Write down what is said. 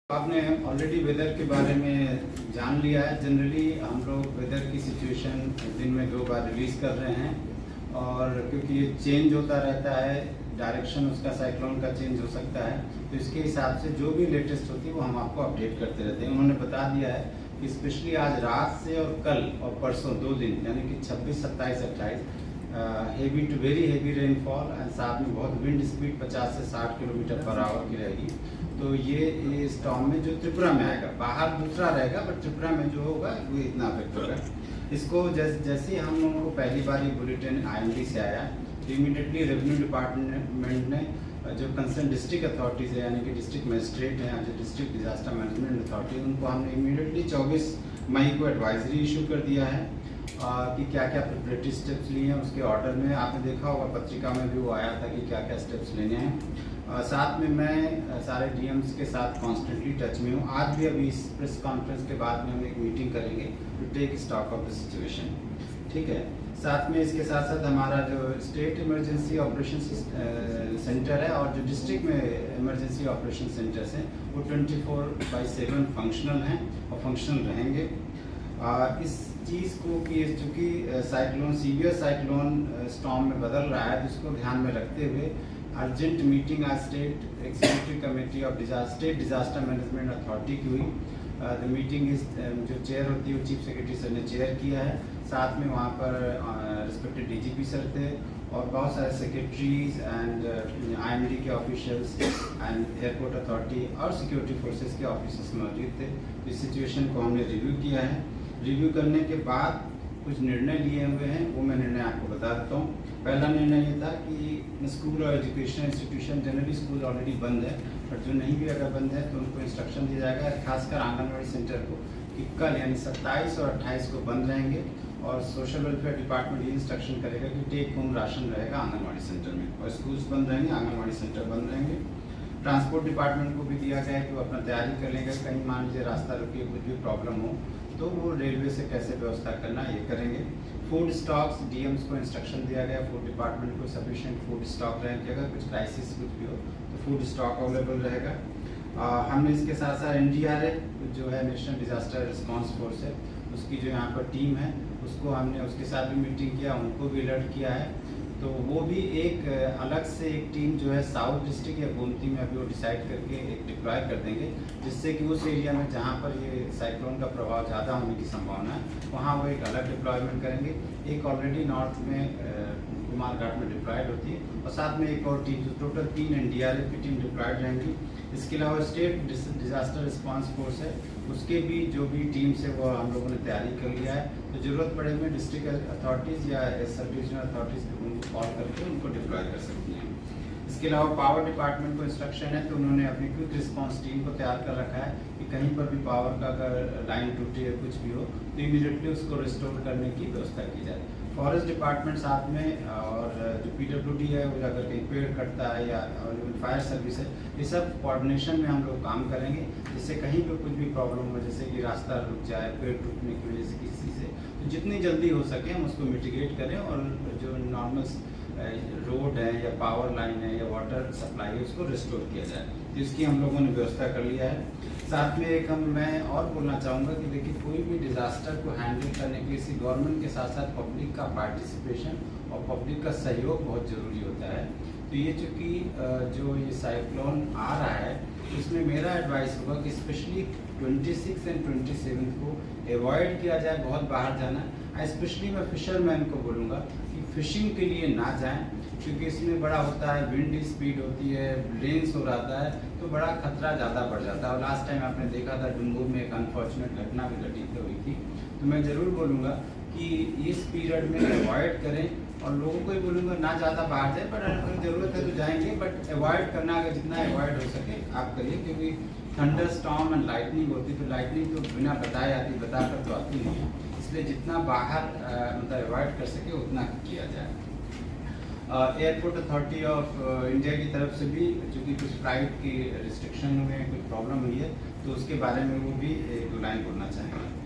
आपने already weather के बारे में जान लिया है। जनरली हम लोग वेदर की सिचुएशन दिन में 2 बार रिलीज़ कर रहे हैं और क्योंकि ये चेंज होता रहता है, डायरेक्शन उसका साइक्लोन का चेंज हो सकता है, तो इसके हिसाब से जो भी लेटेस्ट होती है वो हम आपको अपडेट करते रहते हैं। उन्होंने बता दिया है कि स्पेशली आज रात से और कल और परसों 2 दिन यानी कि 26, 27, 28 heavy to very heavy rainfall and साथ में बहुत विंड स्पीड 50 से 60 किलोमीटर पर आवर की रहेगी। तो ये स्टॉर्म में जो त्रिपुरा में आएगा, बाहर दूसरा रहेगा बट त्रिपुरा में जो होगा वो इतना अफेक्ट होगा। इसको जैसे हम लोगों को पहली बार ये बुलेटिन IMD से आया तो इमीडिएटली रेवेन्यू डिपार्टमेंट ने जो कंसर्न डिस्ट्रिक्ट अथॉरिटीज़ है यानी कि डिस्ट्रिक्ट मजिस्ट्रेट हैं, जो डिस्ट्रिक्ट डिजास्टर मैनेजमेंट अथॉरिटी, उनको हमने इमीडिएटली 24 मई को एडवाइजरी इशू कर दिया है कि क्या क्या प्रिपरेटरी स्टेप्स लिए हैं। उसके ऑर्डर में आपने देखा होगा, पत्रिका में भी वो आया था कि क्या क्या स्टेप्स लेने हैं। साथ में मैं सारे DMs के साथ कॉन्स्टेंटली टच में हूँ। आज भी अभी इस प्रेस कॉन्फ्रेंस के बाद में हम एक मीटिंग करेंगे to take stock of the situation, ठीक है। साथ में इसके साथ साथ हमारा जो स्टेट इमरजेंसी ऑपरेशन सेंटर है और जो डिस्ट्रिक्ट में इमरजेंसी ऑपरेशन सेंटर्स हैं वो 24/7 फंक्शनल हैं और फंक्शनल रहेंगे। इस चीज़ को कि चूँकि साइक्लोन सीवियर साइक्लोन स्टॉर्म में बदल रहा है, जिसको ध्यान में रखते हुए अर्जेंट मीटिंग आज state executive committee of state disaster management authority की हुई। द मीटिंग इज जो चेयर होती है वो चीफ सेक्रेटरी सर ने चेयर किया है। साथ में वहाँ पर रिस्पेक्टेड DGP सर थे और बहुत सारे सेक्रेटरीज एंड IMD के ऑफिशियल्स एंड एयरपोर्ट अथॉरिटी और सिक्योरिटी फोर्सेस के ऑफिसर्स मौजूद थे। तो इस सिचुएशन को हमने रिव्यू किया है। रिव्यू करने के बाद कुछ निर्णय लिए हुए हैं, वो मैं निर्णय आपको बता देता हूँ। पहला निर्णय ये था कि स्कूल और education institution, generally school already बंद है बट जो नहीं भी अगर बंद है तो उनको इंस्ट्रक्शन दिया जाएगा, खासकर आंगनबाड़ी सेंटर को, कि कल यानी 27 और 28 को बंद रहेंगे और सोशल वेलफेयर डिपार्टमेंट ये इंस्ट्रक्शन करेगा कि टेक होम राशन रहेगा आंगनबाड़ी सेंटर में और स्कूल्स बंद रहेंगे, आंगनबाड़ी सेंटर बंद रहेंगे। ट्रांसपोर्ट डिपार्टमेंट को भी दिया गया है कि वो अपना तैयारी कर लेंगे, कहीं मान लीजिए रास्ता रुकिए कुछ भी प्रॉब्लम हो तो वो रेलवे से कैसे व्यवस्था करना ये करेंगे। फूड स्टॉक्स DMs को इंस्ट्रक्शन दिया गया, फूड डिपार्टमेंट को सफिशिएंट फूड स्टॉक रहें कि अगर कुछ क्राइसिस कुछ भी हो तो फूड स्टॉक अवेलेबल रहेगा। हमने इसके साथ साथ NDRF जो है नेशनल डिजास्टर रिस्पांस फोर्स है, उसकी जो यहाँ पर टीम है उसको हमने उसके साथ भी मीटिंग किया, उनको भी अलर्ट किया है। तो वो भी एक अलग से एक टीम जो है साउथ डिस्ट्रिक्ट या गोमती में अभी वो डिसाइड करके एक डिप्लॉय कर देंगे, जिससे कि उस एरिया में जहाँ पर ये साइक्लोन का प्रभाव ज़्यादा होने की संभावना है वहाँ वो एक अलग डिप्लॉयमेंट करेंगे। एक ऑलरेडी नॉर्थ में कुमारघाट में डिप्लॉयड होती है और साथ में एक और टीम, जो टोटल 3 NDRF की टीम डिप्लॉयड रहेंगी। इसके अलावा स्टेट डिजास्टर रिस्पांस फोर्स है, उसके भी जो भी टीम्स है वो हम लोगों ने तैयारी कर लिया है। तो ज़रूरत पड़े में डिस्ट्रिक्ट अथॉरिटीज़ या सब डिविजनल अथॉरिटीज़ उनको कॉल करके उनको डिप्लॉय कर सकती हैं। इसके अलावा पावर डिपार्टमेंट को इंस्ट्रक्शन है तो उन्होंने अपनी क्विक रिस्पांस टीम को तैयार कर रखा है कि कहीं पर भी पावर का अगर लाइन टूटे या कुछ भी हो तो इमीडिएटली उसको रिस्टोर करने की व्यवस्था की जाए। फॉरेस्ट डिपार्टमेंट साथ में और जो PWD है वो अगर कहीं पेड़ कटता है या फायर सर्विस है, ये सब कोऑर्डिनेशन में हम लोग काम करेंगे, जिससे कहीं पर कुछ भी प्रॉब्लम हो, जैसे कि रास्ता रुक जाए पेड़ टूटने की वजह से किसी से, तो जितनी जल्दी हो सके हम उसको मिटिगेट करें और जो नॉर्मल रोड है या पावर लाइन है या वाटर सप्लाई है उसको रिस्टोर किया जाए। तो इसकी हम लोगों ने व्यवस्था कर लिया है। साथ में एक मैं और बोलना चाहूँगा कि देखिए कोई भी डिज़ास्टर को हैंडल करने के लिए गवर्नमेंट के साथ साथ पब्लिक का पार्टिसिपेशन और पब्लिक का सहयोग बहुत ज़रूरी होता है। तो ये चूँकि जो ये साइक्लोन आ रहा है इसमें मेरा एडवाइस होगा कि स्पेशली 26 एंड 27 को अवॉइड किया जाए बहुत बाहर जाना। स्पेशली मैं फिशरमैन को बोलूँगा कि फिशिंग के लिए ना जाएं, क्योंकि इसमें बड़ा होता है, विंड स्पीड होती है, रेन्स हो रहता है तो बड़ा खतरा ज़्यादा बढ़ जाता है। और लास्ट टाइम आपने देखा था डुंगूर में एक अनफॉर्चुनेट घटना भी घटित हुई थी। तो मैं ज़रूर बोलूँगा कि इस पीरियड में अवॉइड करें और लोगों को ही बोलूँगा ना ज़्यादा बाहर जाए, पर अगर ज़रूरत है तो जाएंगे, बट अवॉइड करना अगर जितना अवॉइड हो सके आप करिए, क्योंकि थंडर स्टॉर्म एंड लाइटनिंग होती तो लाइटनिंग तो बिना बताए आती, बताकर तो आती नहीं है, इसलिए जितना बाहर मतलब अवॉइड कर सके उतना किया जाए। एयरपोर्ट अथॉरिटी ऑफ इंडिया की तरफ से भी चूँकि कुछ फ्लाइट की रिस्ट्रिक्शन हुए हैं, कुछ प्रॉब्लम हुई है, तो उसके बारे में वो भी 1-2 लाइन बोलना चाहेंगे।